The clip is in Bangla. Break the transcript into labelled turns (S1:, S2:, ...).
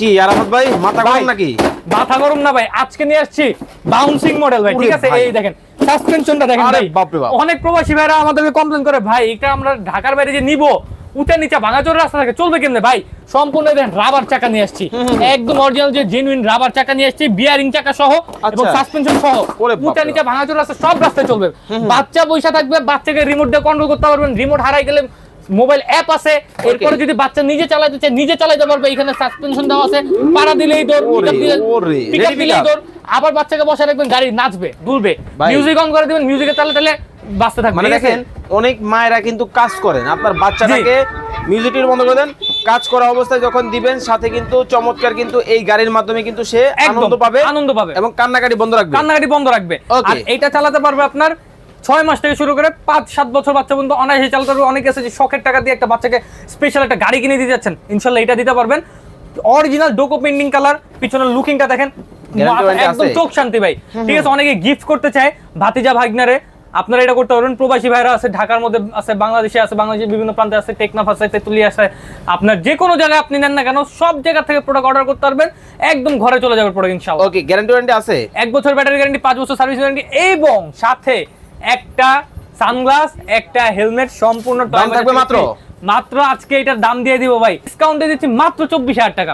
S1: কি আরাফাত ভাই মাথা গরম নাকি?
S2: মাথা গরম না ভাই, আজকে নিয়ে আসছি বাউন্সিং মডেল ভাই। ঠিক আছে, এই দেখেন সাসপেনশনটা দেখেন ভাই। অনেক প্রবাসী ভাইরা আমাদেরকে কমপ্লেইন করে, ভাই এটা আমরা ঢাকার বাইরে যে নিব উঠে নিচে ভাঙাচোর রাস্তা থাকে, চলবে কেমনে ভাই? সম্পূর্ণ দেখেন রাবার চাকা নিয়ে আসছি, একদম অরিজিনাল যে জেনুইন রাবার চাকা নিয়ে আসছি, বিয়ারিং চাকা সহ এবং সাসপেনশন সহ। উঠে নিচে ভাঙাচোর রাস্তা সব রাস্তায় চলবে। বাচ্চা বৈশা থাকবে, বাচ্চাকে রিমোট দিয়ে কন্ট্রোল করতে পারবেন। রিমোট হারাই গেলে মোবাইল অ্যাপ আছে, এরপরে যদি বাচ্চা নিজে চালাতে চায় নিজে চালাতে পারবে। এখানে সাসপেনশন দেওয়া আছে, পাড়া দিলেই দৌড়, পিকআপ দিলেই দৌড়। আবার বাচ্চাকে বসে রাখবেন, গাড়ি নাচবে দুলবে, মিউজিক অন করে দিবেন, মিউজিকে তালে তালে বাজতে থাকবে।
S1: মানে দেখেন অনেক মায়েরা কিন্তু কাজ করেন, আপনার বাচ্চাটাকে মিউজিকটি বন্ধ করে দেন, কাজ করা অবস্থায় যখন দিবেন সাথে কিন্তু চমৎকার কিন্তু এই গাড়ির মাধ্যমে কিন্তু সে আনন্দ পাবে এবং কান্নাকাটি বন্ধ রাখবে।
S2: আর এটা চালাতে পারবে আপনার 6 মাস থেকে শুরু করে 5-7 বছর বাচ্চা পর্যন্ত অনায়াসে চালাতে পারবে। অনেকে আছে যে শখের টাকা দিয়ে একটা বাচ্চাকে স্পেশাল একটা গাড়ি কিনে দিতে যাচ্ছেন, ইনশাআল্লাহ এটা দিতে পারবেন। অরিজিনাল ডোকো পেন্ডিং কালার, পিছনের লুকিংটা দেখেন একদম চোখ শান্তি ভাই। ঠিক আছে, অনেকে গিফট করতে চায় ভাতিজা ভাগনারে, আপনারা এটা করতে পারবেন। প্রবাসী ভাইরা আছে, ঢাকার মধ্যে আছে, বাংলাদেশে আছে, বাংলাদেশের বিভিন্ন প্রান্তে আছে, টেকনাফ আছে, তেতুলিয়া আছে, আপনার যে কোনো জায়গায় আপনি নেন না কেন সব জায়গা থেকে প্রোডাক্ট অর্ডার করতে পারবেন, একদম ঘরে চলে যাবে প্রোডাক্ট ইনশাআল্লাহ।
S1: ওকে, গ্যারান্টি ওয়ারেন্টি আছে?
S2: 1 বছর ব্যাটারি গ্যারান্টি, 5 বছর সার্ভিস গ্যারান্টি এবং সাথে একটা সানগ্লাস, একটা হেলমেট সম্পূর্ণ
S1: দাম থাকবে মাত্র
S2: আজকে এটার দাম দিয়ে দিব ভাই, ডিসকাউন্টে দিচ্ছি মাত্র 24,000 টাকা।